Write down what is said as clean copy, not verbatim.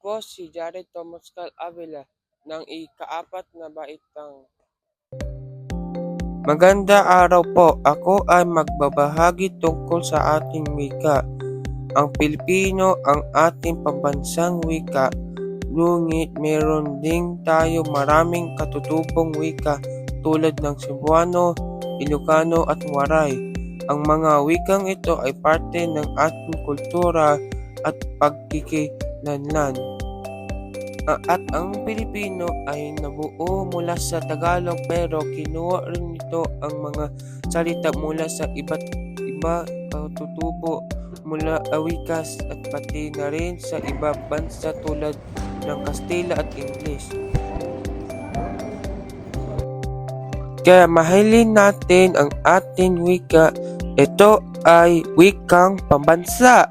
po si Jared Tomascal Avila ng ika-4 na baitang. Maganda araw po, ako ay magbabahagi tungkol sa ating wika. Ang Pilipino ang ating pambansang wika, ngunit meron ding tayo maraming katutubong wika tulad ng Cebuano, Ilocano at Waray. Ang mga wikang ito ay parte ng ating kultura at pagkikilanlan. At ang Pilipino ay nabuo mula sa Tagalog pero kinuha rin nito ang mga salita mula sa iba't iba katutubo mula awikas at pati na rin sa iba bansa tulad ng Kastila at Ingles. Kaya mahalin natin ang ating wika. Ito ay wikang pambansa.